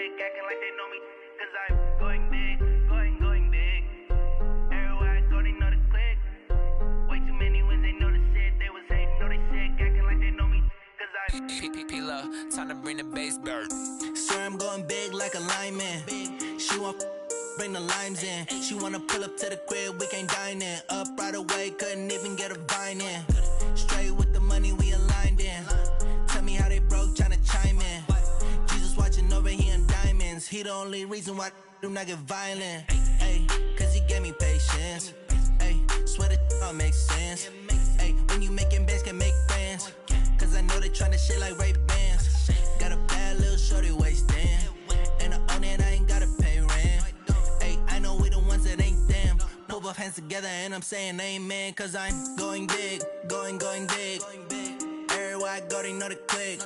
sick, acting like they know me. Cause I'm going big, going big. Everywhere I go, they know the click. Way too many wins, they know the shit. They was hating, know they sick, acting like they know me. Cause I'm P-P-P-Love, time to bring the bass bird. Swear I'm going big like a lineman. She want bring the limes in. She wanna pull up to the crib, we can't dine in. Up right away, couldn't even get a vine in. Straight with the money, we aligned in. Tell me how they broke, tryna chime in. Jesus watching over, he in diamonds. He the only reason why I do not get violent. Ay, cause he gave me patience. Ay, swear that all makes sense. Ay, when you making bands, can make friends. Cause I know they tryna shit like Ray-Bans. Got a bad little shorty wasting. And I own it, I ain't gotta pay rent. Ay, I know we the ones that ain't them. Put both hands together and I'm saying amen. Cause I'm going big, going big. Everywhere I go, they know the click.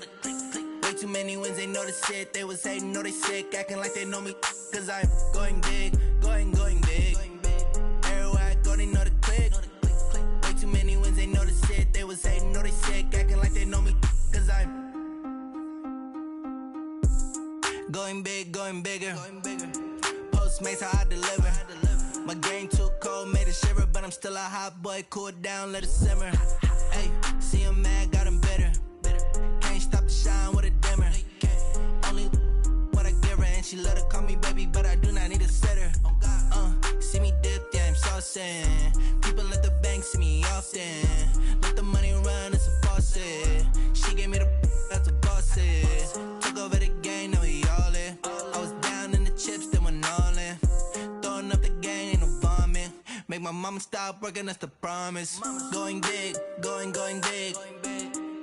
Way too many wins, they know the shit. They was hating, know they sick, acting like they know me. Cause I'm going big, going big. Everywhere I go, they know the click. Way too many wins, they know the shit. They was hating, know they sick, acting like they know me. Cause I'm going big, going bigger. Postmates how I deliver. My game too cold, made it shiver, but I'm still a hot boy. Cool down, let it simmer. Hey, see him mad, got him bitter. Can't stop the shine with a dimmer. Only what I give her, and she let her call me baby, but I do not need a sitter. See me dip, yeah, I'm saucing. People at the bank see me often. Let the money run, it's a faucet. She gave me the that's a boss it. Took over the game, now we all in. I was down in the chips, then went all in. Throwing up the game, ain't no vomit. Make my mama stop working, that's the promise. Going big, going big.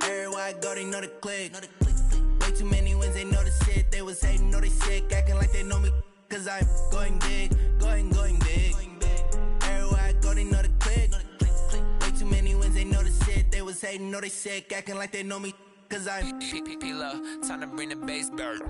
Everywhere I go, they know the click. Way too many wins, they know the shit. They was hating, know they sick, acting like they know me. Cause I'm going big, going big. Everywhere I go, they know the click. Way too many wins, they know the shit. They was hating, know they sick, acting like they know me. Cause I'm P-P-P-Love, time to bring the bass bird.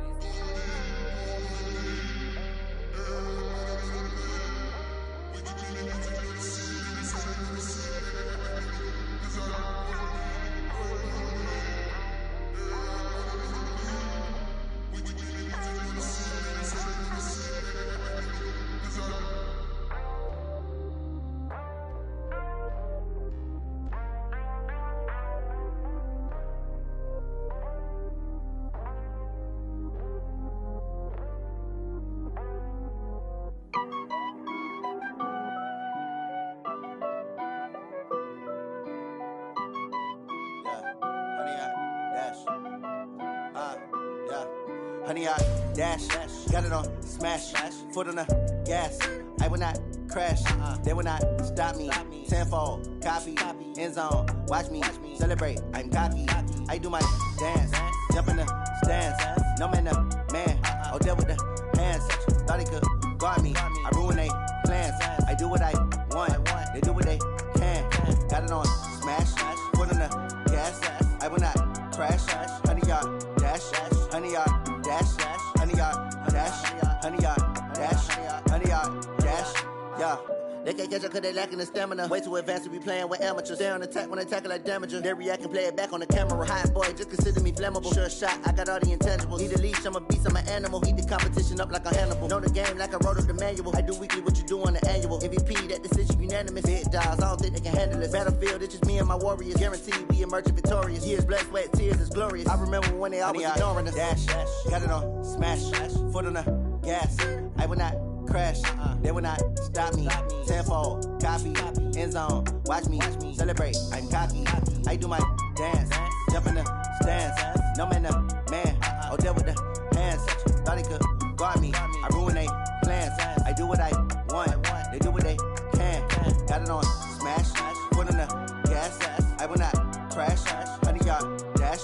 Honey, I dash, got it on smash, foot on the gas. I will not crash, they will not stop me. Tenfold, copy, end zone, watch me celebrate. I'm cocky, I do my dance, jump in the stands. No man, the man, oh there with the hands. Thought he could guard me, I ruin they plans. I do what I want, they do what they can. Got it on smash, foot on the gas. I will not crash, honey, y'all dash, honey, y'all dash, honey, y'all dash, honey, y'all dash, honey, y'all dash, yeah. They can't catch up cause they lacking the stamina. Way too advanced to be playing with amateurs. Stay on attack when they tackle like damager. They react and play it back on the camera. Hot boy, just consider me flammable. Sure shot, I got all the intangibles. Need a leash, I'm a beast, I'm an animal. Eat the competition up like a Hannibal. Know the game like I wrote up the manual. I do weekly what you do on the annual. MVP, that decision unanimous. Big dogs, I don't think they can handle it. Battlefield, it's just me and my warriors. Guaranteed we emerge victorious. Years, blood, sweat, tears, is glorious. I remember when they always ignoring us. Dash, got it on smash, foot on the gas. I will not crash, they will not stop me. Tenfold, copy, end zone, watch me celebrate. I'm cocky, I do my dance, jump in the stands. No man, the man, oh there with the hands. Thought he could guard me, I ruin they plans. I do what I want, they do what they can. Got it on smash, foot on the gas. I will not crash, honey, y'all dash,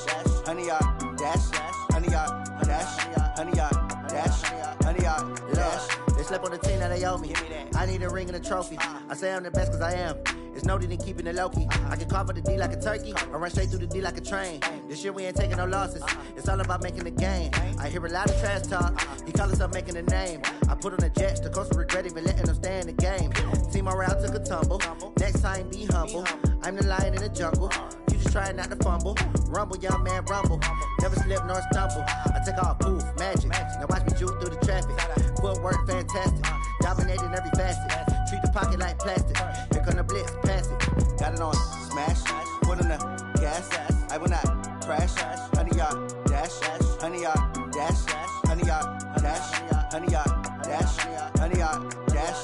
honey, y'all dash, honey, y'all dash, honey, y'all dash, honey, y'all dash. They slept on the team that they owe me. I need a ring and a trophy. I say I'm the best cause I am. It's no need in keeping it low-key. I can carve up the D like a turkey or run straight through the D like a train. This year we ain't taking no losses. It's all about making the game. I hear a lot of trash talk. He call himself making a name. I put on the jets. The coast will regret even letting them stay in the game. Team morale took a tumble. Next time be humble. I'm the lion in the jungle. You just try not to fumble. Rumble, young man, rumble. Never slip nor stumble. I take off poof, magic. Now watch me juke work fantastic. Dominating every facet. Treat the pocket like plastic. Here come the blitz, pass it. Got it on smash. Put on the gas. I will not crash. 100 yard dash. 100 yard dash. 100 yard dash. 100 yard dash. 100 yard dash.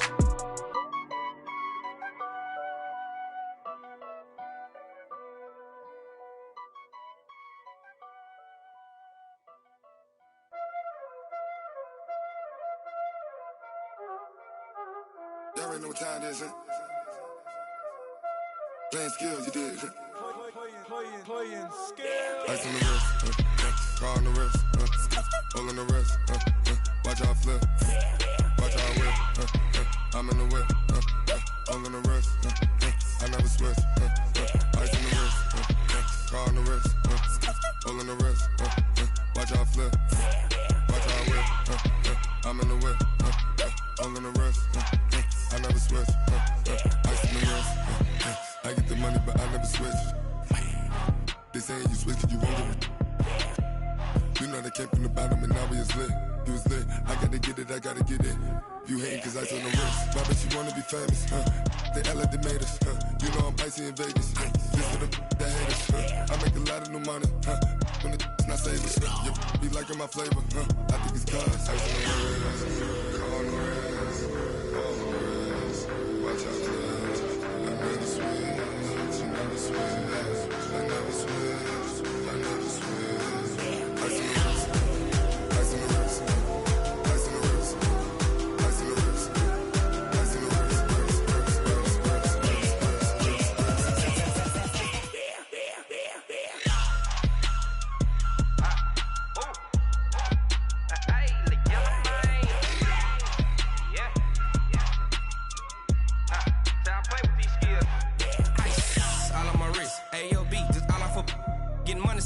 Y'all already know what time it is, huh? Playing skills, you did, huh? Playing skills. Ice on the wrist, car on the wrist, hole in the wrist, watch out flip, watch out whip, I'm in the whip, hole in the wrist, I never switch, ice on the wrist, car on the wrist, hole in the wrist, watch out flip, watch out whip, I'm in the whip, hole in the wrist, I never switch, ice on the wrist, I get the money but I never switch. They saying you switch, you won't get it. You know they came from the bottom and now we is lit. You was lit, I gotta get it, I gotta get it. You hating cause ice on the wrist. Why bet you wanna be famous, They act like they made us, You know I'm icy in Vegas, This for the that hate us, I make a lot of new money, When it's not savers, You be liking my flavor, I think it's cause ice on the wrist, car on the wrist, all on the wrist. Watch out, cuz I never switch, I never switch. I never switch, I never switch. Ice in the wrist, ice in the wrist, ice in the wrist, ice in the wrist, ice in the wrist,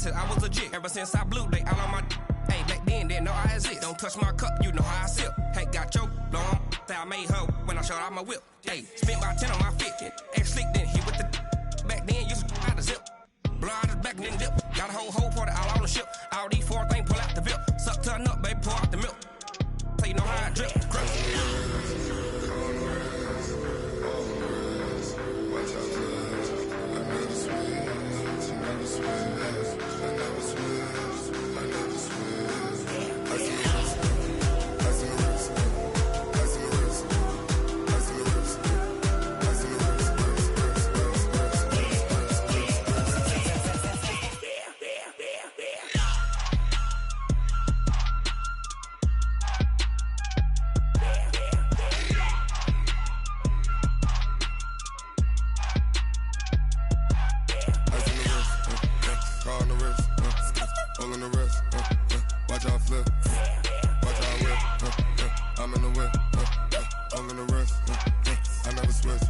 I was legit. Ever since I blew, they all on my hey, back then, didn't know I exist. Don't touch my cup, you know how I sip. Hey, got choked, long, say I made her when I showed out my whip. Hey, spent about 10 on my fit. Ex-slick, then hit with the back then, used to out the zip. Blow out his back, then dip. Got a whole party all on the ship. All these 4 things, pull out the VIP. Suck to a nut, baby, pour out the milk. So you know how I drip. Crush. Watch out, cuz I never switch, I never switch. I never switch, I never switch. Ice in the wrist, ice in the wrist, ice in the wrist, ice in the wrist, ice in the wrist, car on the wrist, hole in the wrist, watch out flip, watch out whip, I'm in the whip, hole in the wrist, I never switch.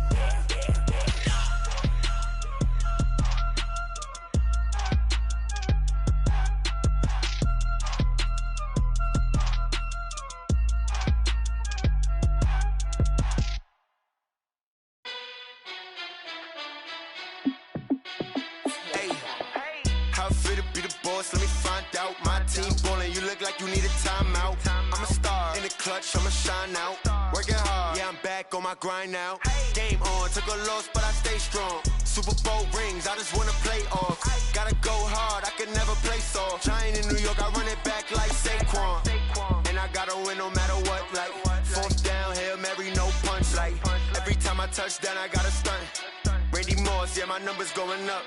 How fit to be the boss? Let me find out. My team ballin', you look like you need a timeout. I'm a star in the clutch, I'ma shine out. Working hard, yeah, I'm back on my grind now. Game on, took a loss, but I stay strong. Super Bowl rings, I just wanna play off. Gotta go hard, I can never play soft. Giant in New York, I run it back like Saquon. And I gotta win no matter what, like 4th down, Hail Mary, no punch. Like every time I touch down, I gotta stunt. Randy Moss, yeah, my numbers going up.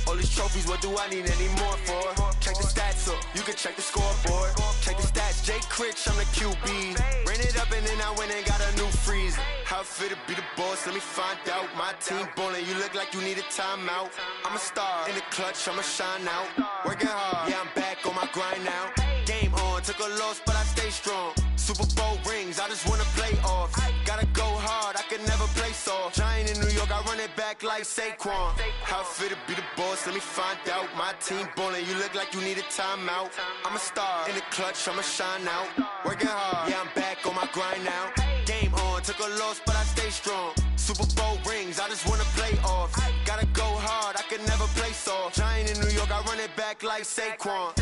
All these trophies, what do I need any more for? Check the stats up, you can check the scoreboard. Check the stats, Jay Critch, I'm the QB. Ran it up and then I went and got a new freeze. How fit to be the boss, let me find out. My team ballin', you look like you need a timeout. I'm a star in the clutch, I'ma shine out. Working hard, yeah, I'm back on my grind now. Game on, took a loss, but I stay strong. Super Bowl rings, I just wanna play off. Gotta go hard, I can never play soft. Giant in New York, I run it back like Saquon. How fit to be the boss, let me find out. My team ballin', you look like you need a timeout. I'm a star in the clutch, I'ma shine out. Working hard, yeah, I'm back on my grind now. Game on, took a loss, but I stay strong. Super Bowl rings, I just wanna play off. Gotta go hard, I can never play soft. Giant in New York, I run it back like Saquon.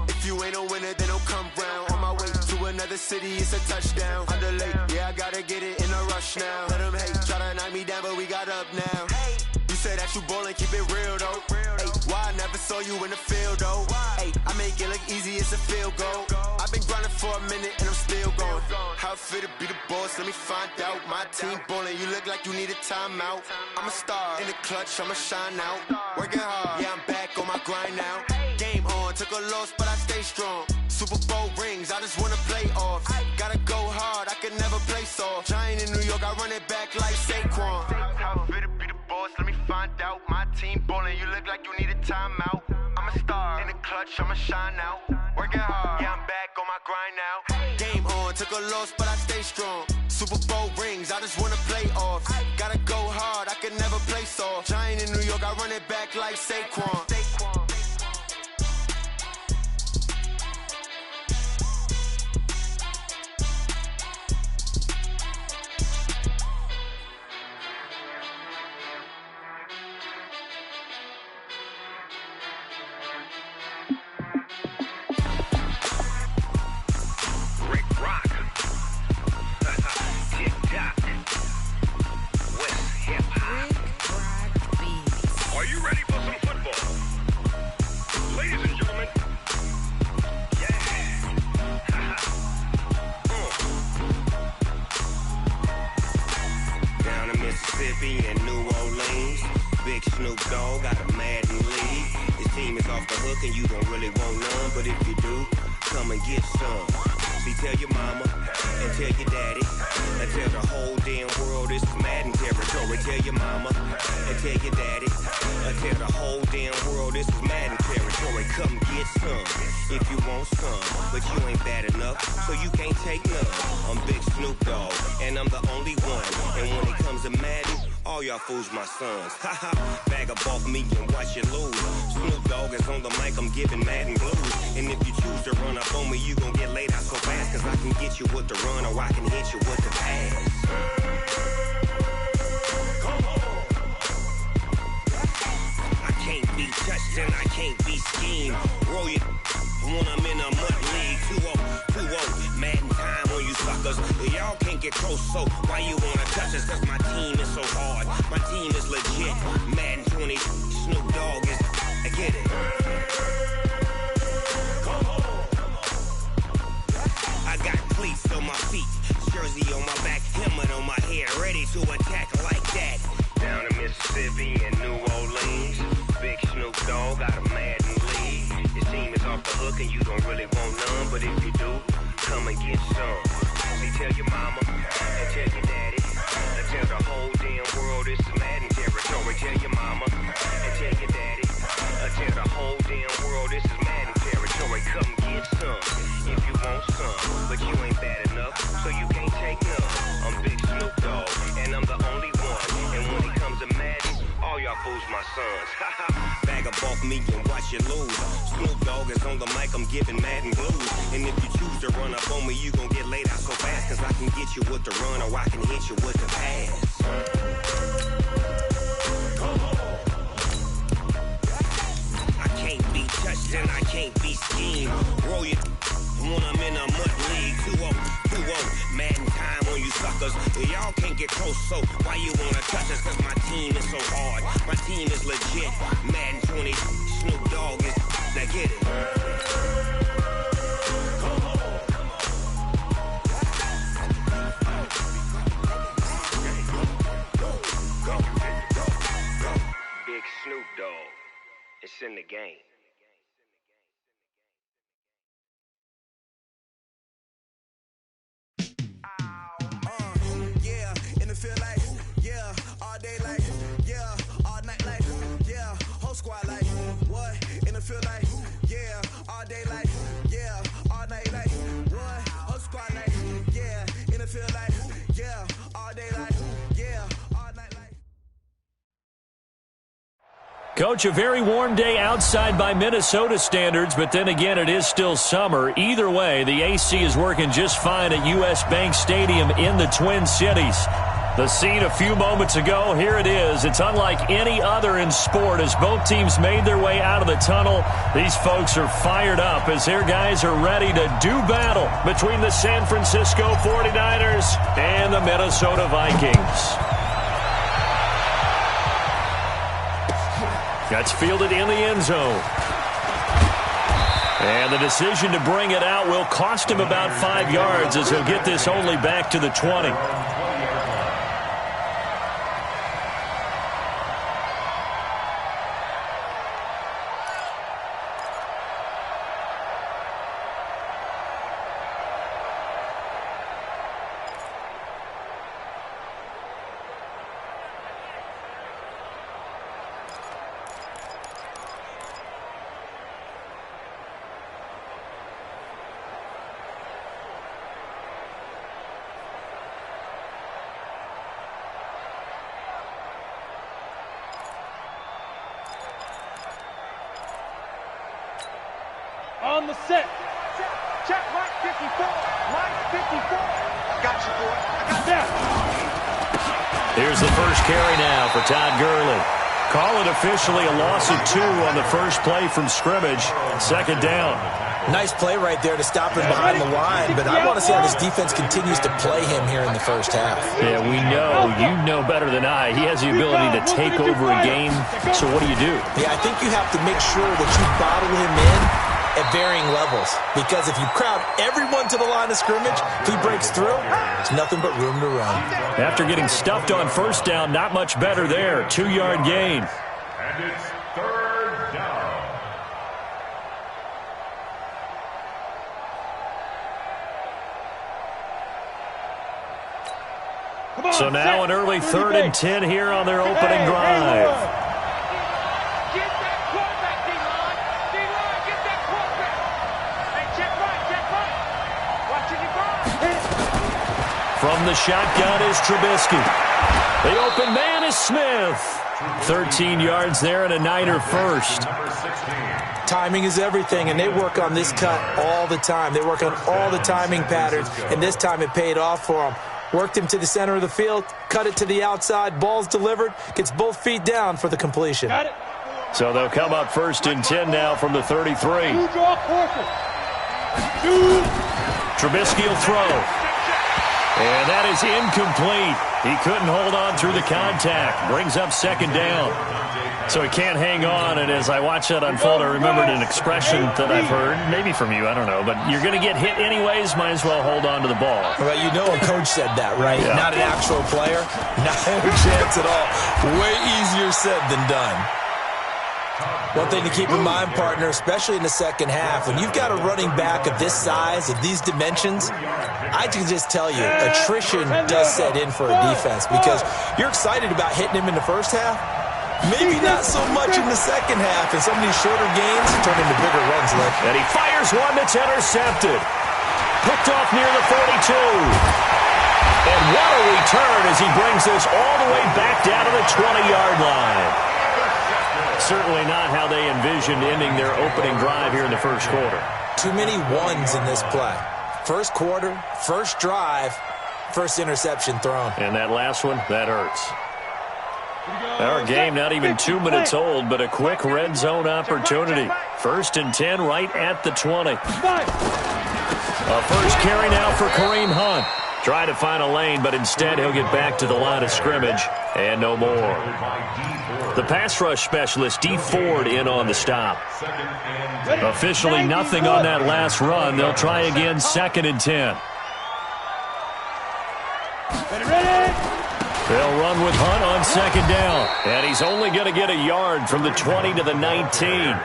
If you ain't a winner, then don't come round. On my way to another other city, it's a touchdown. Underlay, yeah, I gotta get it in a rush now. Let them hate, try to knock me down, but we got up now. You say that you ballin', keep it real though. Hey, why I never saw you in the field though? Hey, I make it look easy, it's a field goal. I've been grinding for a minute and I'm still going. How it feel to be the boss, let me find out. My team ballin', you look like you need a timeout. I'm a star in the clutch, I'ma shine out. Working hard, yeah, I'm back on my grind now. Game on, took a loss, but I stay strong. Super Bowl rings, I just wanna play off. Gotta go hard, I can never play soft. Giant in New York, I run it back like Saquon. How it feel to be the boss, let me find out. My team ballin', you look like you need a timeout. I'm a star in the clutch, I'ma shine out. Working hard, yeah, I'm back on my grind now. Game on, took a loss, but I stay strong. Super Bowl rings, I just wanna play off. Gotta go hard, I can never play soft. Giant in New York, I run it back like Saquon. And New Orleans, Big Snoop Dogg got a Madden league. His team is off the hook and you don't really want none, but if you do, come and get some. See, tell your mama and tell your daddy and tell the whole damn world this is Madden territory. Tell your mama and tell your daddy and tell the whole damn world this is Madden territory. Come get some if you want some, but you ain't bad enough, so you can't take none. I'm Big Snoop Dogg and I'm the only one, and when it comes to Madden, all y'all fools my sons. Haha, bag up off me and watch you lose. Snoop Dogg is on the mic, I'm giving Madden blues. And if you choose to run up on me, you gon' get laid out so fast, cause I can get you with the run or I can hit you with the pass. Come on. I can't be touched and I can't be schemed. Roll you when I'm in a mud league. 2-0, Madden time on you suckers. Y'all can't get close, so why you wanna touch us? Cause my team is so hard, my team is legit. Madden 20, Snoop Dogg is, I get it. Come on. I got cleats on my feet, jersey on my back, helmet on my head, ready to attack like that. Down in Mississippi and New Orleans, Big Snoop Dogg got a Madden league. Your team is off the hook and you don't really want none, but if you do, come and get some. See, tell your mama and tell your daddy and tell the whole damn world this is Madden territory. Tell your mama and tell your daddy and tell the whole damn world this is Madden territory. Come get some if you want some, but you ain't bad enough, so you can't take none. I'm Big Snoop Dogg and I'm the only one, and when it comes to Madden, all y'all fools my sons. Bag up off me and watch you lose. Snoop Dogg is on the mic, I'm giving Madden blues. And if you choose to run up on me, you gon' get laid out so fast, cause I can get you with the run or I can hit you with the pass. Come on. I can't be touched and I can't be schemed. Roll you when I'm in a mud league. 2-0, Madden time on you suckers. Y'all can't get close, so why you wanna touch us? Cause my team is so hard, my team is legit. Madden 20, Snoop Dogg is, now get it. Come on. Go. Big Snoop Dogg, it's in the game. Feel like, yeah, all day like, yeah, all night like, yeah, whole squad like, what? In the feel like, yeah, all day like, yeah, all night like, what? Whole squad like, yeah, in the feel like, yeah, all day like, yeah, all night like. Coach, a very warm day outside by Minnesota standards, but then again, it is still summer. Either way, the AC is working just fine at U.S. Bank Stadium in the Twin Cities. The scene a few moments ago, here it is. It's unlike any other in sport as both teams made their way out of the tunnel. These folks are fired up as their guys are ready to do battle between the San Francisco 49ers and the Minnesota Vikings. That's fielded in the end zone. And the decision to bring it out will cost him about 5 yards as he'll get this only back to the 20. On the set. Check, Mike 54. Mike 54. Got you, boy. I got that. Here's the first carry now for Todd Gurley. Call it officially a loss of 2 on the first play from scrimmage. Second down. Nice play right there to stop him behind the line, but I want to see how this defense continues to play him here in the first half. Yeah, we know. You know better than I. He has the ability to take over a game. So what do you do? Yeah, I think you have to make sure that you bottle him in at varying levels, because if you crowd everyone to the line of scrimmage, if he breaks through, there's nothing but room to run. After getting stuffed on first down, not much better there. 2-yard gain. And it's third down. So now an early 3rd and 10 here on their opening drive. From the shotgun is Trubisky. The open man is Smith. 13 yards there and a Niner first. Timing is everything, and they work on this cut all the time. They work on all the timing patterns, and this time it paid off for them. Worked him to the center of the field, cut it to the outside, ball's delivered, gets both feet down for the completion. Got it. So they'll come up 1st and 10 now from the 33. Trubisky will throw. And that is incomplete. He couldn't hold on through the contact. Brings up 2nd down. So he can't hang on, and as I watch that unfold, I remembered an expression that I've heard, maybe from you, I don't know, but you're going to get hit anyways, might as well hold on to the ball. Well, you know a coach said that, right? Yeah. Not an actual player. Not a chance at all. Way easier said than done. One thing to keep in mind, partner, especially in the second half, when you've got a running back of this size, of these dimensions, I can just tell you, attrition does set in for a defense because you're excited about hitting him in the first half. Maybe not so much in the second half, and some of these shorter gains turn into bigger runs. And he fires one that's intercepted. Picked off near the 42. And what a return as he brings this all the way back down to the 20-yard line. Certainly not how they envisioned ending their opening drive here in the first quarter. Too many ones in this play. First quarter, first drive, first interception thrown. And that last one, that hurts. Our game not even 2 minutes old, but a quick red zone opportunity. 1st and 10 right at the 20. A first carry now for Kareem Hunt. Try to find a lane, but instead he'll get back to the line of scrimmage and no more. The pass rush specialist, D. Ford, in on the stop. Officially nothing on that last run. They'll try again 2nd and 10. They'll run with Hunt on 2nd down. And he's only going to get a yard from the 20 to the 19.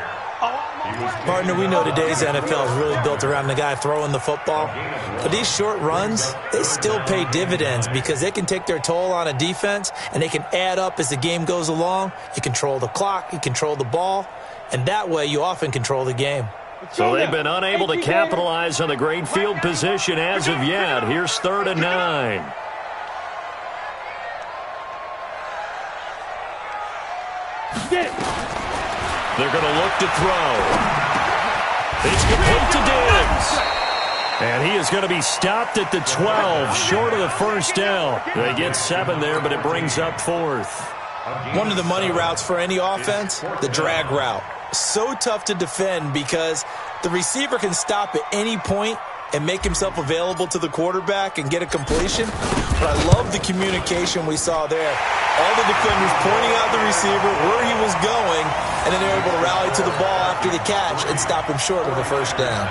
Partner, we know today's NFL is really built around the guy throwing the football. But these short runs, they still pay dividends because they can take their toll on a defense and they can add up as the game goes along. You control the clock, you control the ball, and that way you often control the game. So they've been unable to capitalize on the great field position as of yet. Here's 3rd and 9. They're going to look to throw. It's complete to Diggs. And he is going to be stopped at the 12, short of the first down. They get 7 there, but it brings up 4th. One of the money routes for any offense, the drag route. So tough to defend because the receiver can stop at any point and make himself available to the quarterback and get a completion. But I love the communication we saw there. All the defenders pointing out the receiver, where he was going, and then they're able to rally to the ball after the catch and stop him short of a first down.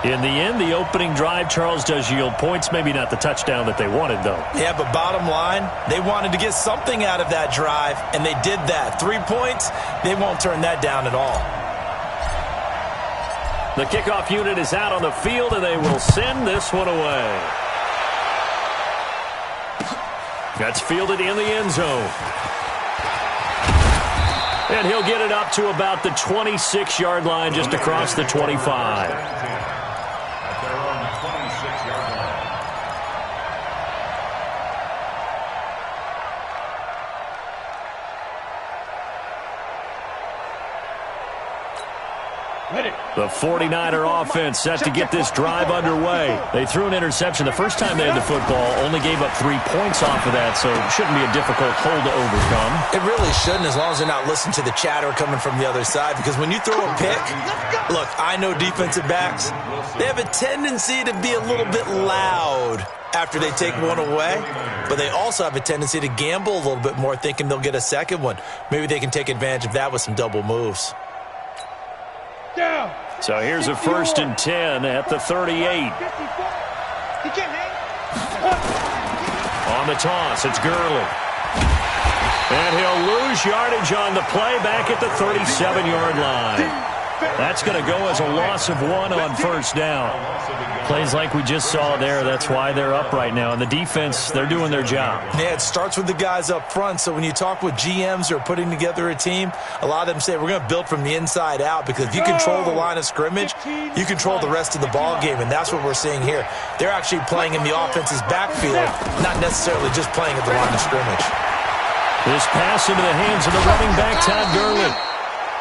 In the end, the opening drive, Charles, does yield points. Maybe not the touchdown that they wanted, though. Yeah, but bottom line, they wanted to get something out of that drive, and they did that. 3 points, they won't turn that down at all. The kickoff unit is out on the field, and they will send this one away. That's fielded in the end zone. And he'll get it up to about the 26-yard line, just across the 25. The 49er offense set to get this drive underway. They threw an interception the first time they had the football, only gave up 3 points off of that, so it shouldn't be a difficult hole to overcome. It really shouldn't, as long as they're not listening to the chatter coming from the other side, because when you throw a pick, look, I know defensive backs, they have a tendency to be a little bit loud after they take one away, but they also have a tendency to gamble a little bit more, thinking they'll get a second one. Maybe they can take advantage of that with some double moves. So here's a 1st and 10 at the 38. On the toss, it's Gurley. And he'll lose yardage on the play back at the 37-yard line. That's going to go as a loss of 1 on first down. Plays like we just saw there, that's why they're up right now. And the defense, they're doing their job. Yeah, it starts with the guys up front. So when you talk with GMs who are putting together a team, a lot of them say we're going to build from the inside out, because if you control the line of scrimmage, you control the rest of the ball game, and that's what we're seeing here. They're actually playing in the offense's backfield, not necessarily just playing at the line of scrimmage. This pass into the hands of the running back, Todd Gurley.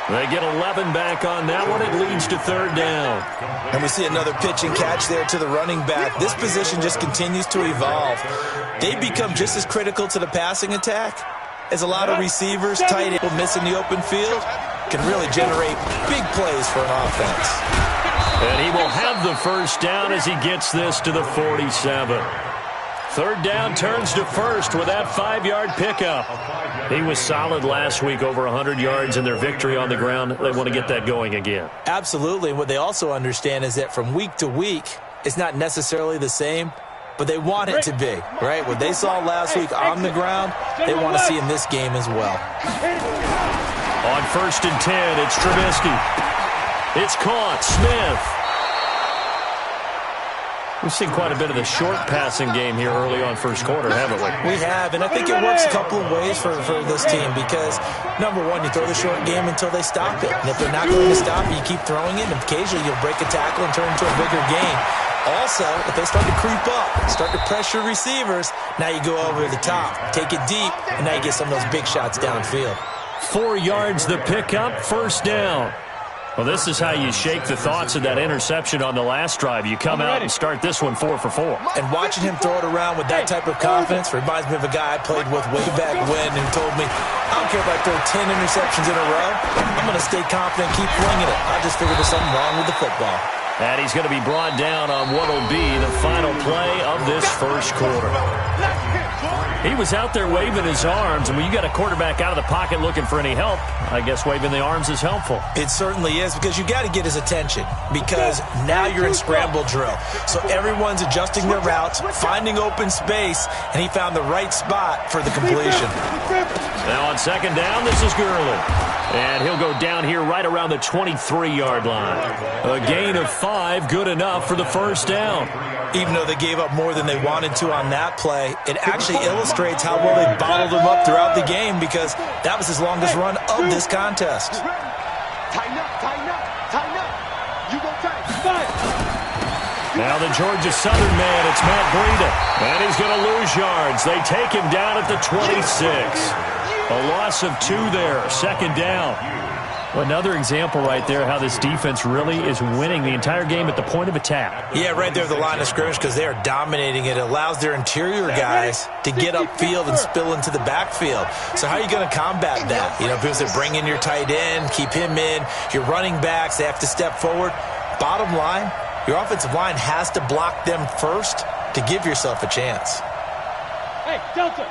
They get 11 back on that one. It leads to 3rd down. And we see another pitch and catch there to the running back. This position just continues to evolve. They become just as critical to the passing attack as a lot of receivers, tight end, missing the open field, can really generate big plays for an offense. And he will have the first down as he gets this to the 47. 3rd down turns to 1st with that 5-yard pickup. He was solid last week, over 100 yards in their victory on the ground. They want to get that going again. Absolutely. What they also understand is that from week to week, it's not necessarily the same, but they want it to be, right? What they saw last week on the ground, they want to see in this game as well. On 1st and 10, it's Trubisky. It's caught. Smith. We've seen quite a bit of the short passing game here early on first quarter, haven't we? We have, and I think it works a couple of ways for this team because, number one, you throw the short game until they stop it. And if they're not going to stop it, you keep throwing it, and occasionally you'll break a tackle and turn it into a bigger gain. Also, if they start to creep up, start to pressure receivers, now you go over the top, take it deep, and now you get some of those big shots downfield. 4 yards the pickup, first down. Well, this is how you shake the thoughts of that interception on the last drive. You come out and start this one 4 for 4. And watching him throw it around with that type of confidence reminds me of a guy I played with way back when who told me, I don't care if I throw 10 interceptions in a row. I'm going to stay confident and keep winging it. I just figured there's something wrong with the football. And he's going to be brought down on what will be the final play of this first quarter. He was out there waving his arms, and when you got a quarterback out of the pocket looking for any help, I guess waving the arms is helpful. It certainly is, because you got to get his attention, because now you're in scramble drill. So everyone's adjusting their routes, finding open space, and he found the right spot for the completion. Now on second down, this is Gurley. And he'll go down here right around the 23-yard line. A gain of 5, good enough for the first down. Even though they gave up more than they wanted to on that play, it actually illustrates how well they bottled him up throughout the game, because that was his longest run of this contest. Tighten up, tighten up, tighten up. You go tight. Now the Georgia Southern man, it's Matt Breida. And he's going to lose yards. They take him down at the 26. A loss of 2 there, second down. Another example right there how this defense really is winning the entire game at the point of attack. Yeah, right there at the line of scrimmage because they are dominating it. It allows their interior guys to get upfield and spill into the backfield. So how are you going to combat that? You know, people say bring in your tight end, keep him in. Your running backs, they have to step forward. Bottom line, your offensive line has to block them first to give yourself a chance. Hey, Delta.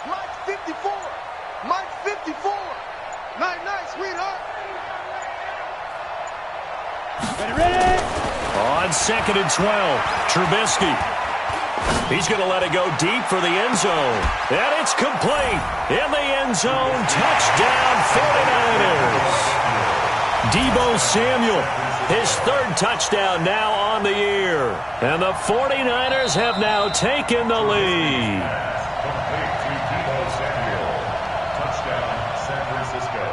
Mike 54. Mike 54. Night, sweetheart. Ready? On 2nd and 12, Trubisky. He's going to let it go deep for the end zone. And it's complete. In the end zone, touchdown 49ers. Deebo Samuel, his 3rd touchdown now on the year. And the 49ers have now taken the lead. Complete to Deebo Samuel. Touchdown, San Francisco.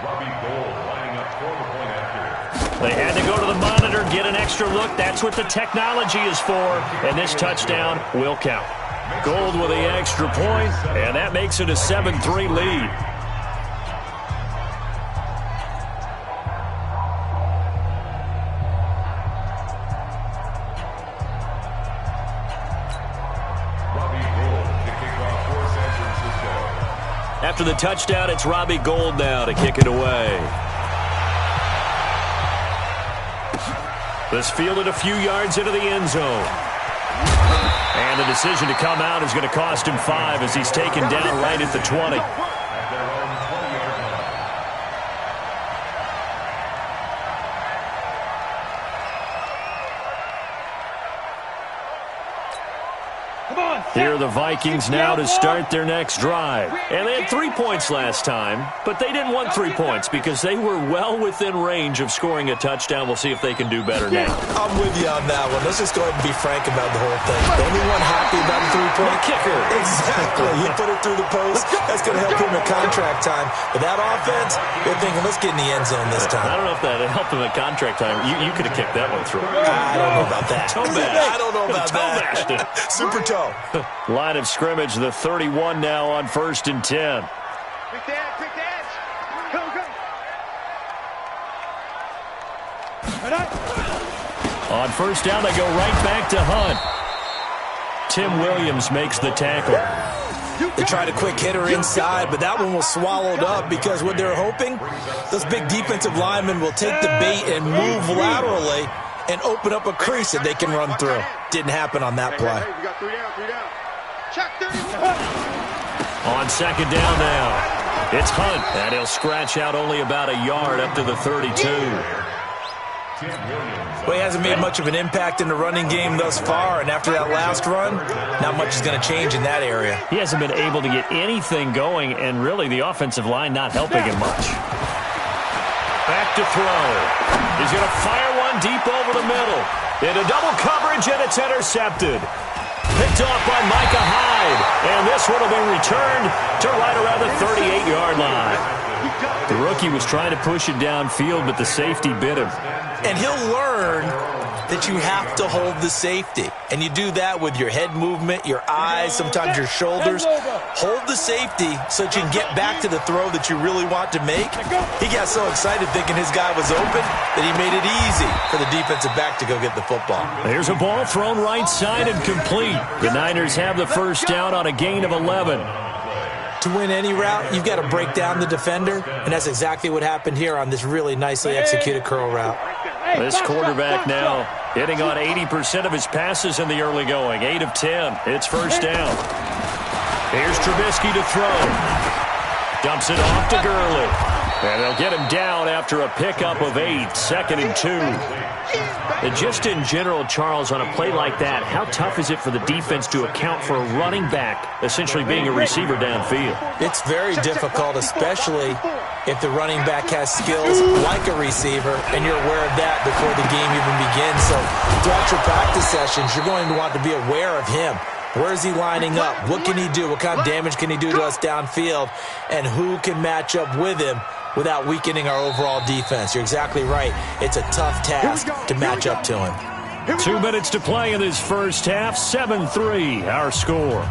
Robbie Gould lining up for the point after. They had to go to the monitor, get an extra look. That's what the technology is for. And this touchdown will count. Gould with the extra point, and that makes it a 7-3 lead. After the touchdown, it's Robbie Gould now to kick it away. This fielded a few yards into the end zone. And the decision to come out is going to cost him 5 as he's taken down right at the 20. Here are the Vikings now to start their next drive. And they had 3 points last time, but they didn't want 3 points because they were well within range of scoring a touchdown. We'll see if they can do better now. I'm with you on that one. Let's just go ahead and be frank about the whole thing. The only one happy about the 3-point kicker. Exactly. You put it through the post. That's going to help him at contract time. But that offense, they're thinking, let's get in the end zone this time. I don't know if that helped him at contract time. You could have kicked that one through. I don't know about that. Toe bash. I don't know about that. Super toe. Line of scrimmage, the 31 now on 1st and 10. Quick dash. Go. On 1st down, they go right back to Hunt. Tim Williams makes the tackle. They tried a quick hitter inside, but that one was swallowed up because what they're hoping, those big defensive linemen will take the bait and move laterally and open up a crease that they can run through. Didn't happen on that play. We got 3 down. Check 30. On 2nd down now, it's Hunt, and he'll scratch out only about a yard up to the 32. Well, he hasn't made much of an impact in the running game thus far, and after that last run, not much is going to change in that area. He hasn't been able to get anything going, and really the offensive line not helping him much. Back to throw. He's going to fire one deep over the middle. Into double coverage, and it's intercepted. Picked off by Micah Hyde, and this one will be returned to right around the 38-yard line. The rookie was trying to push it downfield, but the safety bit him. And he'll learn that you have to hold the safety. And you do that with your head movement, your eyes, sometimes your shoulders. Hold the safety so that you can get back to the throw that you really want to make. He got so excited thinking his guy was open that he made it easy for the defensive back to go get the football. There's a ball thrown right side and complete. The Niners have the 1st down on a gain of 11. To win any route, you've got to break down the defender, and that's exactly what happened here on this really nicely executed curl route. This quarterback now hitting on 80% of his passes in the early going. 8 of 10. It's 1st down. Here's Trubisky to throw. Dumps it off to Gurley. And they'll get him down after a pickup of 8. 2nd and 2. And just in general, Charles, on a play like that, how tough is it for the defense to account for a running back essentially being a receiver downfield? It's very difficult, especially if the running back has skills like a receiver, and you're aware of that before the game even begins. So throughout your practice sessions, you're going to want to be aware of him. Where is he lining up? What can he do? What kind of damage can he do to us downfield? And who can match up with him without weakening our overall defense? You're exactly right. It's a tough task to match up to him. 2 minutes to play in this 1st half. 7-3, our score.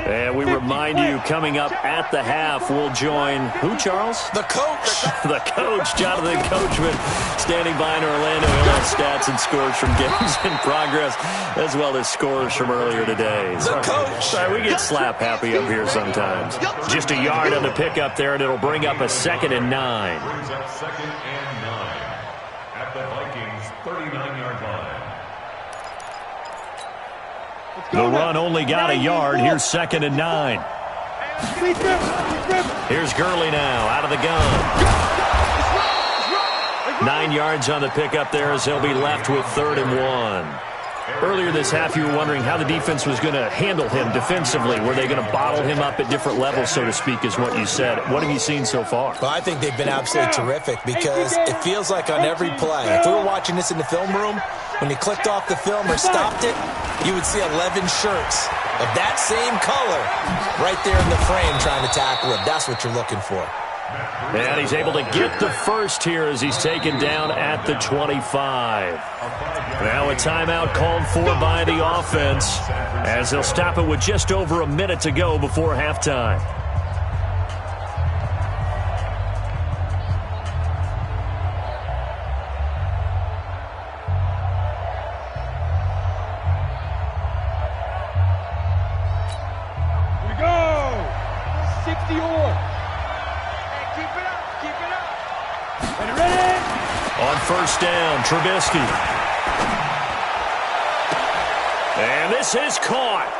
And we remind you, coming up at the half, we'll join who, Charles? The coach. The coach, Jonathan Coachman, standing by in Orlando. He'll have stats and scores from games in progress, as well as scores from earlier today. The coach. Sorry, we get slap happy up here sometimes. Just a yard on the pickup there, and it'll bring up a 2nd and 9. Brings up 2nd and 9 at the Vikings' 39-yard line. The run only got a yard. Here's 2nd and 9. Here's Gurley now out of the gun. 9 yards on the pickup there as he'll be left with 3rd and 1. Earlier this half, you were wondering how the defense was going to handle him defensively. Were they going to bottle him up at different levels, so to speak, is what you said. What have you seen so far? Well, I think they've been absolutely terrific because it feels like on every play, if we were watching this in the film room, when you clicked off the film or stopped it, you would see 11 shirts of that same color right there in the frame trying to tackle him. That's what you're looking for. And he's able to get the first here as he's taken down at the 25. Now a timeout called for by the offense as they'll stop it with just over a minute to go before halftime. Here we go! 60-or. On first down, Trubisky. And this is caught.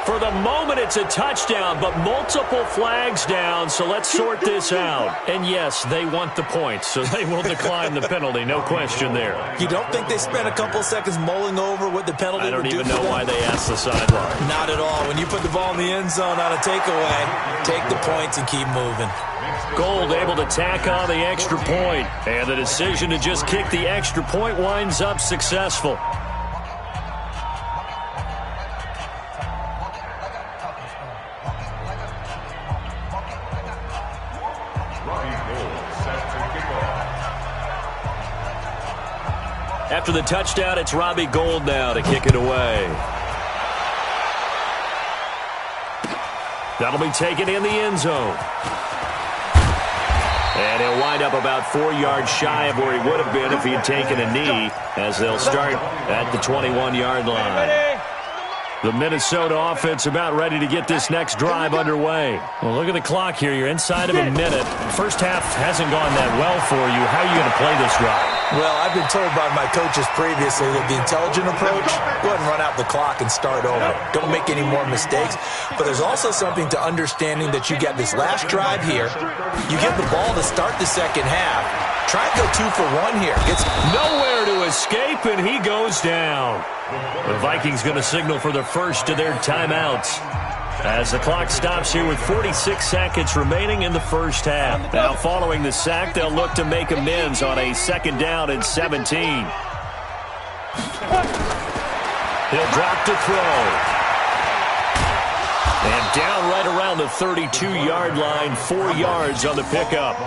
For the moment, it's a touchdown, but multiple flags down, so let's sort this out. And yes, they want the points, so they will decline the penalty, no question there. You don't think they spent a couple seconds mulling over what the penalty I don't would do even for know them? why they asked the sideline. Not at all. When you put the ball in the end zone on a takeaway, take the points and keep moving. Gold able to tack on the extra point, and the decision to just kick the extra point winds up successful. After the touchdown, it's Robbie Gould now to kick it away. That'll be taken in the end zone. And he'll wind up about 4 yards shy of where he would have been if he had taken a knee, as they'll start at the 21-yard line. The Minnesota offense about ready to get this next drive underway. Well, look at the clock here. You're inside of a minute. First half hasn't gone that well for you. How are you going to play this drive? Well, I've been told by my coaches previously that the intelligent approach, go ahead and run out the clock and start over. Don't make any more mistakes. But there's also something to understanding that you get this last drive here. You get the ball to start the second half. Try and go 2 for 1 here. Gets nowhere to escape, and he goes down. The Vikings going to signal for the first of their timeouts as the clock stops here with 46 seconds remaining in the first half. Now, following the sack, they'll look to make amends on a 2nd down and 17. He'll drop to throw. And down right around the 32-yard line, 4 yards on the pickup.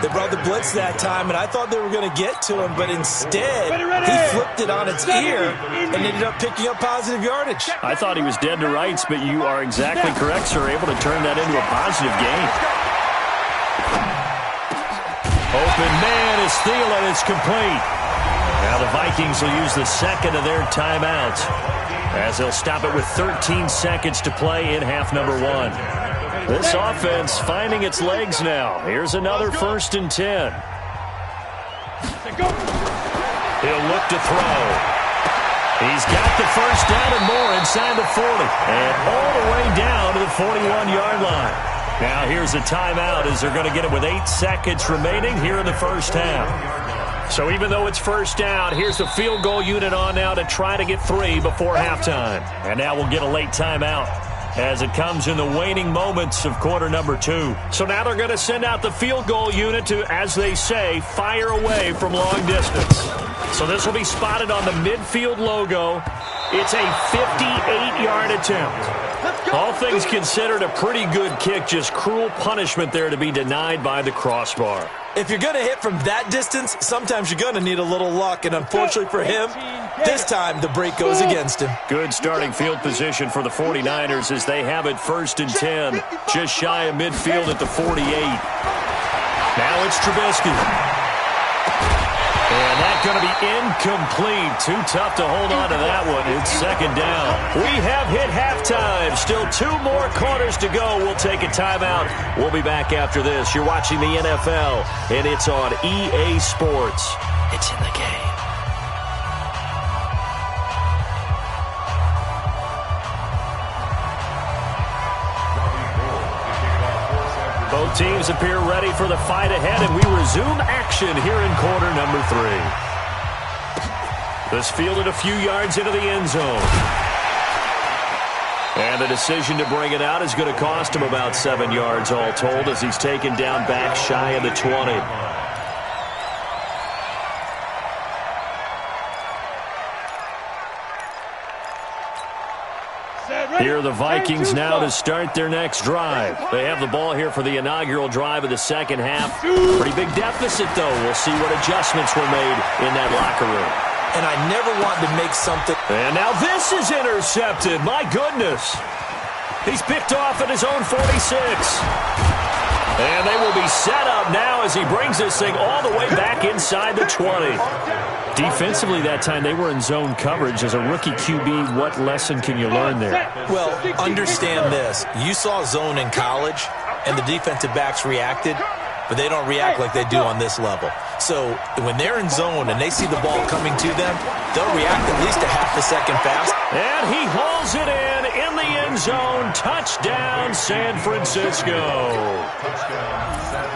They brought the blitz that time, and I thought they were going to get to him, but instead, he flipped it on its ear and ended up picking up positive yardage. I thought he was dead to rights, but you are exactly correct, sir. Able to turn that into a positive gain. Open man is Thielen. It's complete. Now the Vikings will use the second of their timeouts as they'll stop it with 13 seconds to play in half number 1. This offense finding its legs now. Here's another 1st and 10. He'll look to throw. He's got the first down and more inside the 40. And all the way down to the 41-yard line. Now here's a timeout as they're going to get it with 8 seconds remaining here in the first half. So even though it's first down, here's the field goal unit on now to try to get 3 before halftime. And now we'll get a late timeout as it comes in the waning moments of quarter number 2. So now they're going to send out the field goal unit to, as they say, fire away from long distance. So this will be spotted on the midfield logo. It's a 58-yard attempt. All things considered, a pretty good kick, just cruel punishment there to be denied by the crossbar. If you're going to hit from that distance, sometimes you're going to need a little luck, and unfortunately for him, This time, the break goes against him. Good starting field position for the 49ers as they have it 1st and 10. Just shy of midfield at the 48. Now it's Trubisky. And that's going to be incomplete. Too tough to hold on to that one. It's 2nd down. We have hit halftime. Still 2 more quarters to go. We'll take a timeout. We'll be back after this. You're watching the NFL, and it's on EA Sports. It's in the game. Both teams appear ready for the fight ahead, and we resume action here in quarter number 3. This fielded a few yards into the end zone. And the decision to bring it out is going to cost him about 7 yards all told as he's taken down back shy of the 20. Here are the Vikings now to start their next drive. They have the ball here for the inaugural drive of the second half. Pretty big deficit, though. We'll see what adjustments were made in that locker room. And I never wanted to make something. And now this is intercepted. My goodness. He's picked off at his own 46. And they will be set up now as he brings this thing all the way back inside the 20. Defensively that time, they were in zone coverage. As a rookie QB, what lesson can you learn there? Well, understand this. You saw zone in college, and the defensive backs reacted, but they don't react like they do on this level. So when they're in zone and they see the ball coming to them, they'll react at least a half a second fast. And he hauls it in the end zone. Touchdown, San Francisco.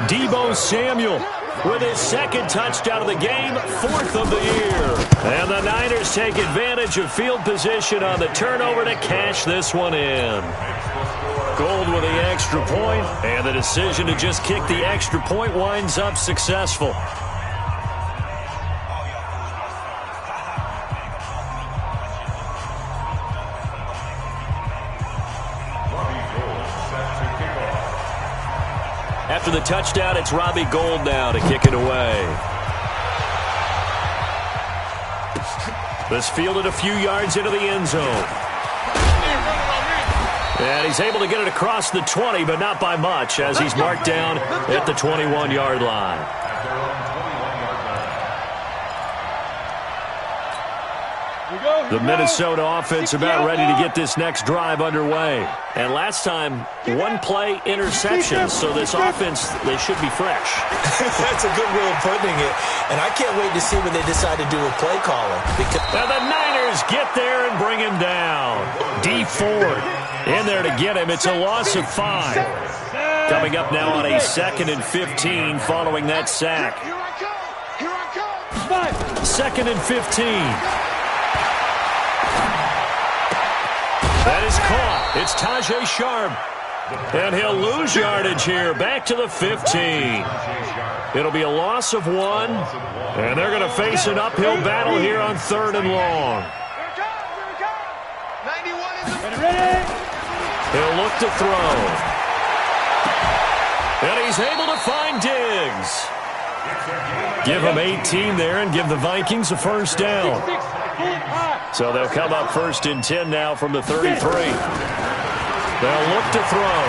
Deebo Samuel with his 2nd touchdown of the game, 4th of the year. And the Niners take advantage of field position on the turnover to cash this one in. Gold with the extra point, and the decision to just kick the extra point winds up successful. After the touchdown, it's Robbie Gould now to kick it away. This fielded a few yards into the end zone. And he's able to get it across the 20, but not by much, as he's marked down at the 21-yard line. The Minnesota offense about ready to get this next drive underway. And last time, 1 play interception, so this offense, they should be fresh. That's a good way of putting it. And I can't wait to see what they decide to do with play calling. Now the Niners get there and bring him down. D Ford in there to get him. It's a loss of 5. Coming up now on a 2nd and 15 following that sack. 2nd and 15. That is caught. It's Tajay Sharp. And he'll lose yardage here. Back to the 15. It'll be a loss of 1. And they're going to face an uphill battle here on 3rd and long. He'll look to throw. And he's able to find Diggs. Give him 18 there and give the Vikings a 1st down. So they'll come up 1st and 10 now from the 33. They'll look to throw.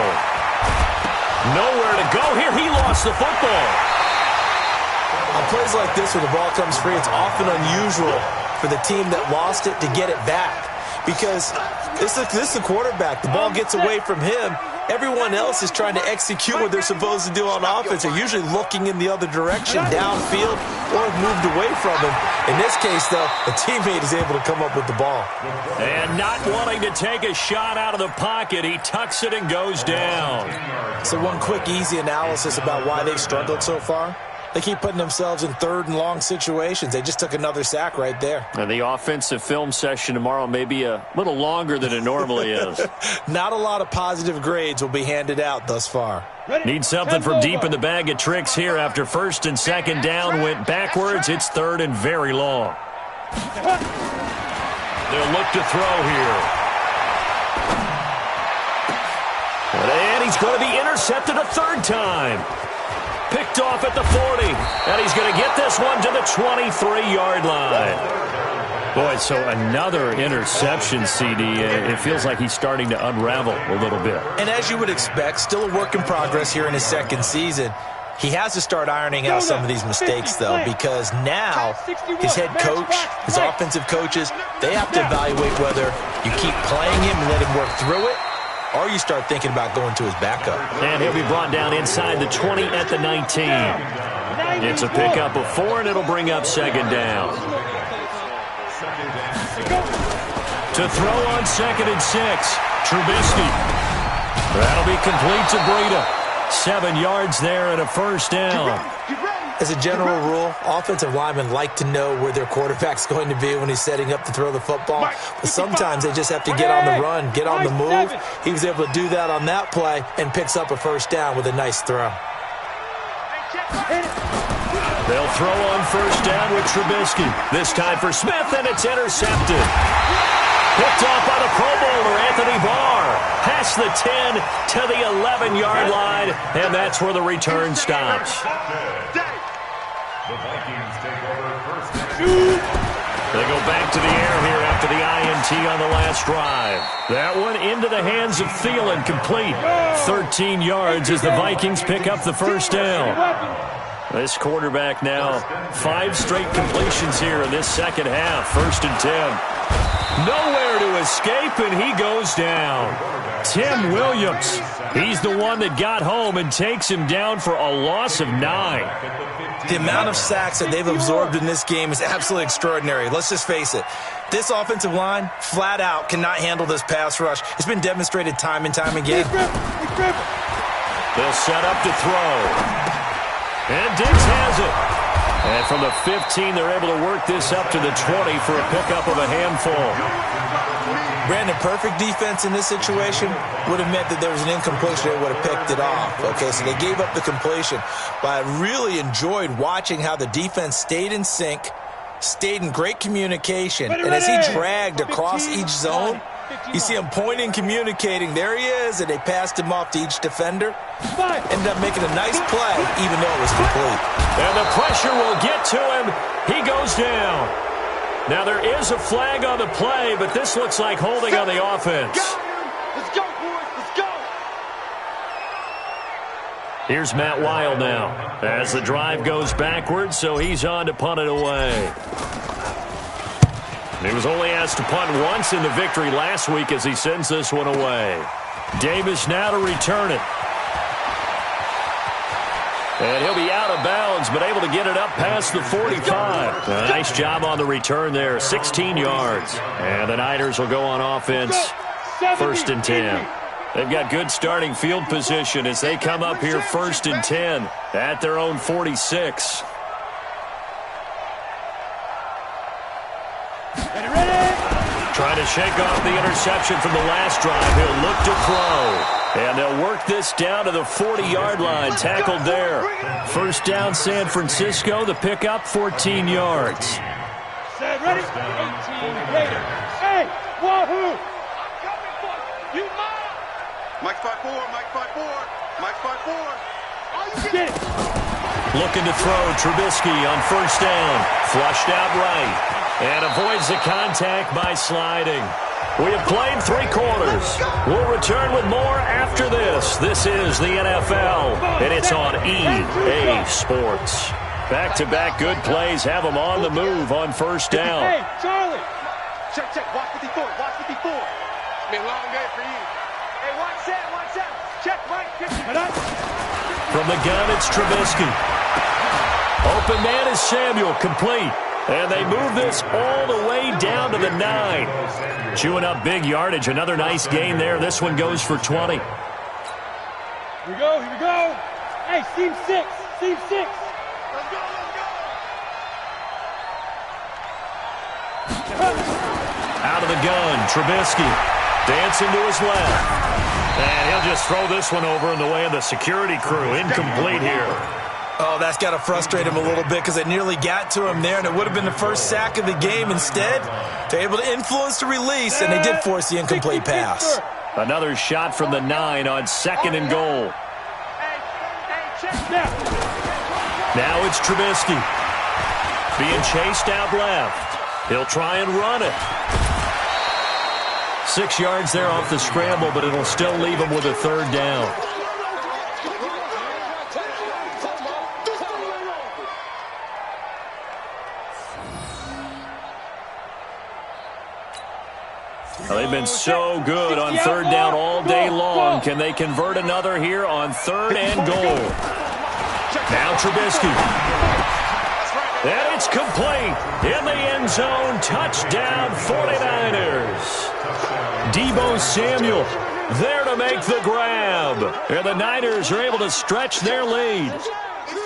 Nowhere to go here. He lost the football. On plays like this where the ball comes free, it's often unusual for the team that lost it to get it back. Because this is the quarterback. The ball gets away from him. Everyone else is trying to execute what they're supposed to do on offense. They're usually looking in the other direction, downfield, or moved away from him. In this case, though, a teammate is able to come up with the ball. And not wanting to take a shot out of the pocket, he tucks it and goes down. So one quick, easy analysis about why they've struggled so far. They keep putting themselves in 3rd and long situations. They just took another sack right there. And the offensive film session tomorrow may be a little longer than it normally is. Not a lot of positive grades will be handed out thus far. Need something from deep in the bag of tricks here after 1st and 2nd down went backwards. It's 3rd and very long. They'll look to throw here. And he's going to be intercepted a 3rd time. Picked off at the 40, and he's going to get this one to the 23-yard line. Boy, so another interception, CD. It feels like he's starting to unravel a little bit. And as you would expect, still a work in progress here in his second season. He has to start ironing out some of these mistakes, though, because now his head coach, his offensive coaches, they have to evaluate whether you keep playing him and let him work through it, or you start thinking about going to his backup. And he'll be brought down inside the 20 at the 19. It's a pickup of 4, and it'll bring up second down. To throw on 2nd and 6, Trubisky. That'll be complete to Breida. 7 yards there and a first down. As a general rule, offensive linemen like to know where their quarterback's going to be when he's setting up to throw the football. But sometimes they just have to get on the run, get on the move. He was able to do that on that play and picks up a first down with a nice throw. They'll throw on first down with Trubisky. This time for Smith, and it's intercepted. Picked off by the Pro Bowler, Anthony Barr. Past the 10 to the 11-yard line, and that's where the return stops. The Vikings take over first down. They go back to the air here after the INT on the last drive. That one into the hands of Thielen, complete. 13 yards as the Vikings pick up the first down. This quarterback now 5 straight completions here in this second half. 1st and 10. Nowhere to escape, and he goes down. Tim Williams, he's the one that got home and takes him down for a loss of 9. The amount of sacks that they've absorbed in this game is absolutely extraordinary. Let's just face it. This offensive line, flat out, cannot handle this pass rush. It's been demonstrated time and time again. They'll set up to throw. And Diggs has it. And from the 15, they're able to work this up to the 20 for a pickup of a handful. Brandon, perfect defense in this situation would have meant that there was an incompletion. They would have picked it off. Okay, so they gave up the completion. But I really enjoyed watching how the defense stayed in sync, stayed in great communication. And as he dragged across each zone, you see him pointing, communicating. There he is, and they passed him off to each defender. Ended up making a nice play, even though it was complete. And the pressure will get to him. He goes down. Now, there is a flag on the play, but this looks like holding on the offense. Let's go, boys. Let's go. Here's Matt Weil now as the drive goes backwards, so he's on to punt it away. He was only asked to punt once in the victory last week as he sends this one away. Davis now to return it. And he'll be out of bounds, but able to get it up past the 45. A nice job on the return there, 16 yards. And the Niners will go on offense, 1st and 10. They've got good starting field position as they come up here 1st and 10 at their own 46. Trying to shake off the interception from the last drive. He'll look to throw. And they'll work this down to the 40-yard line. Tackled there. 1st down, San Francisco. The pickup, 14 yards. Ready? 18 later. Hey, wahoo! I'm coming for you. Mike 5-4, Mike 5-4, Mike 5-4. All you get it. Looking to throw. Trubisky on 1st down. Flushed out right. And avoids the contact by sliding. We have played 3 quarters. We'll return with more after this. This is the NFL, and it's on EA Sports. Back-to-back good plays have them on the move on 1st down. Hey, Charlie. Check. Watch 54. Watch 54. It's been a long day for you. Hey, watch that. Check, Mike. 50. From the gun, it's Trubisky. Open man is Samuel, complete. And they move this all the way down to the 9. Chewing up big yardage. Another nice gain there. This one goes for 20. Here we go. Hey, seam 6. Let's go. Out of the gun, Trubisky. Dancing to his left. And he'll just throw this one over in the way of the security crew. Incomplete here. Oh, that's got to frustrate him a little bit because it nearly got to him there, and it would have been the first sack of the game. Instead, they're able to influence the release, and they did force the incomplete pass. Another shot from the 9 on 2nd and goal. Now it's Trubisky. Being chased out left. He'll try and run it. 6 yards there off the scramble, but it'll still leave him with a third down. They've been so good on third down all day long. Can they convert another here on third and goal? Now Trubisky. And it's complete. In the end zone. Touchdown 49ers. Deebo Samuel there to make the grab. And the Niners are able to stretch their lead.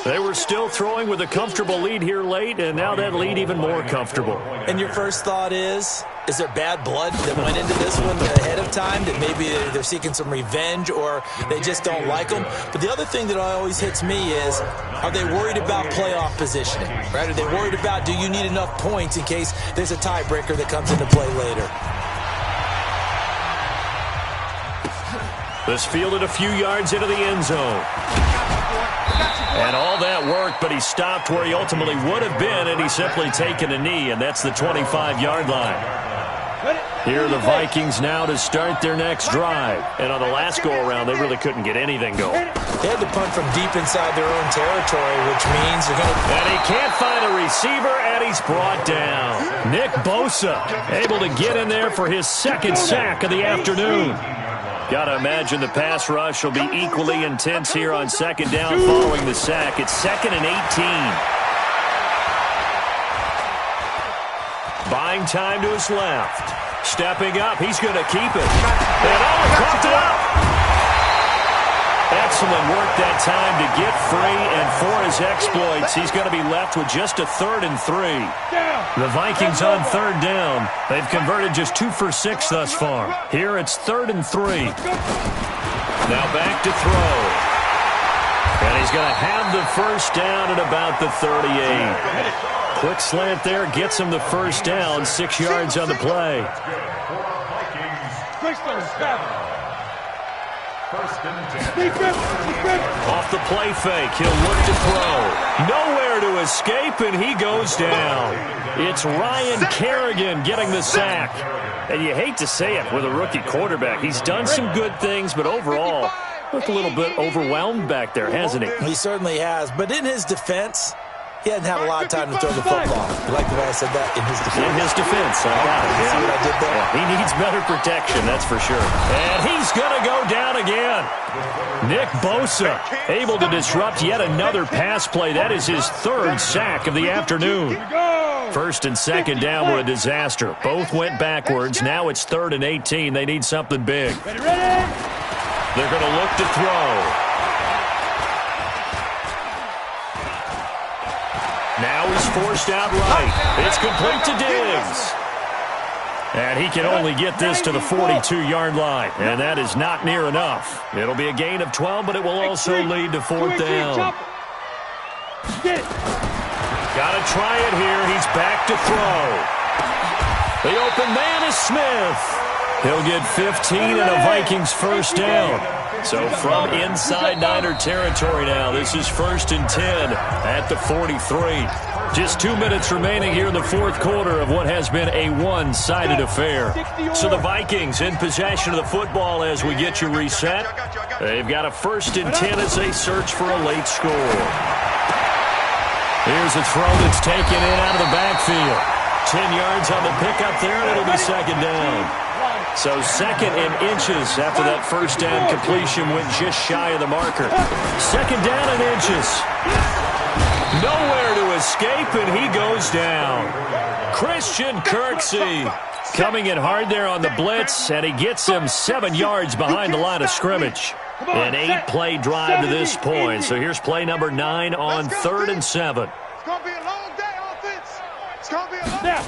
They were still throwing with a comfortable lead here late, and now that lead even more comfortable. And your first thought is there bad blood that went into this one ahead of time, that maybe they're seeking some revenge or they just don't like them? But the other thing that always hits me is, are they worried about playoff positioning? Right? Are they worried about, do you need enough points in case there's a tiebreaker that comes into play later? This fielded a few yards into the end zone. And all that worked, but he stopped where he ultimately would have been, and he's simply taken a knee, and that's the 25-yard line. Here are the Vikings now to start their next drive. And on the last go-around, they really couldn't get anything going. They had to punt from deep inside their own territory, which means they're going to... And he can't find a receiver, and he's brought down. Nick Bosa able to get in there for his second sack of the afternoon. Got to imagine the pass rush will be equally intense here on second down following the sack. It's 2nd and 18. Buying time to his left. Stepping up. He's going to keep it. And pumped it up. Excellent work that time to get free, and for his exploits, he's going to be left with just a 3rd and 3. The Vikings on third down. They've converted just 2 for 6 thus far. Here it's 3rd and 3. Now back to throw. And he's going to have the first down at about the 38. Quick slant there gets him the first down, 6 yards on the play. Off the play fake, he'll look to throw. Nowhere to escape, and he goes down. It's Ryan Kerrigan getting the sack. And you hate to say it with a rookie quarterback. He's done some good things, but overall, looked a little bit overwhelmed back there, hasn't he? He certainly has. But in his defense, he hadn't had a lot of time to throw the football. You like the way I said that? In his defense. In his defense. I got it. See what I did there? Yeah, he needs better protection, that's for sure. And he's going to go down again. Nick Bosa able to disrupt yet another pass play. That is his 3rd sack of the afternoon. 1st and 2nd down were a disaster. Both went backwards. Now it's 3rd and 18. They need something big. They're going to look to throw. Now he's forced out right. It's complete to Diggs. And he can only get this to the 42-yard line. And that is not near enough. It'll be a gain of 12, but it will also lead to 4th down. Got to try it here. He's back to throw. The open man is Smith. He'll get 15 and a Vikings first down. So from inside Niner territory now, this is 1st and 10 at the 43. Just 2 minutes remaining here in the 4th quarter of what has been a one-sided affair. So the Vikings in possession of the football as we get you reset. They've got a 1st and 10 as they search for a late score. Here's a throw that's taken in out of the backfield. 10 yards on the pickup there, and it'll be 2nd down. So 2nd and inches after that first down completion went just shy of the marker. 2nd down and inches. Nowhere to escape, and he goes down. Christian Kirksey coming in hard there on the blitz, and he gets him 7 yards behind the line of scrimmage. An 8-play drive to this point. So here's play number 9 on 3rd and 7. It's going to be a long day, offense. It's going to be a long day.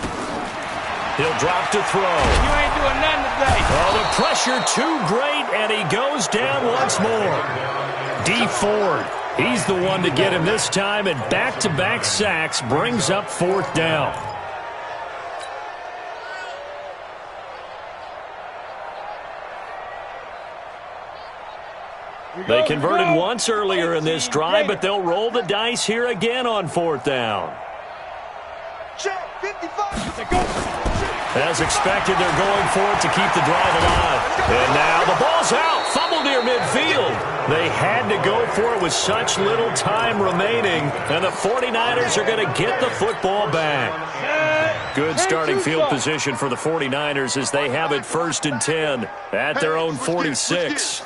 He'll drop to throw. You ain't doing nothing today. Oh, the pressure too great, and he goes down once more. D. Ford, he's the one to get him this time, and back-to-back sacks brings up 4th down. They converted once earlier in this drive, but they'll roll the dice here again on 4th down. Check. As expected, they're going for it to keep the drive alive. And now the ball's out. Fumble near midfield. They had to go for it with such little time remaining. And the 49ers are going to get the football back. Good starting field position for the 49ers as they have it 1st and 10 at their own 46.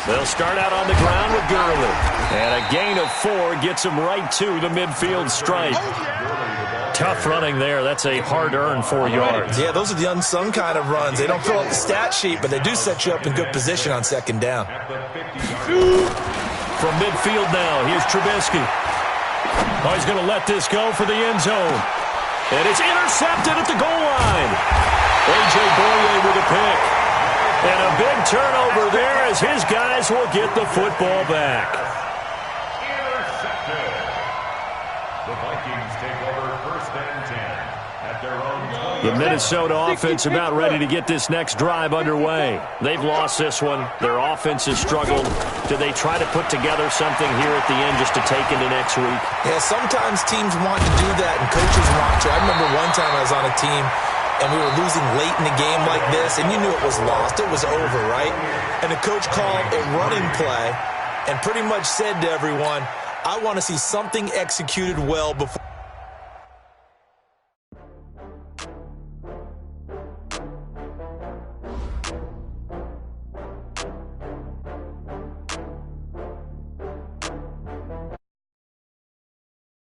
They'll start out on the ground with Gurley. And a gain of 4 gets him right to the midfield stripe. Tough running there. That's a hard-earned 4 yards. Yeah, those are the unsung kind of runs. They don't fill up the stat sheet, but they do set you up in good position on 2nd down. From midfield now, here's Trubisky. Oh, he's going to let this go for the end zone. And it's intercepted at the goal line. A.J. Boye with a pick. And a big turnover there as his guys will get the football back. Intercepted. The Vikings take over 1st and 10 at their own 20. The Minnesota offense about ready to get this next drive underway. They've lost this one. Their offense has struggled. Do they try to put together something here at the end just to take into next week? Yeah, sometimes teams want to do that and coaches want to. I remember one time I was on a team and we were losing late in a game like this, and you knew it was lost. It was over, right? And the coach called a running play and pretty much said to everyone, I want to see something executed well before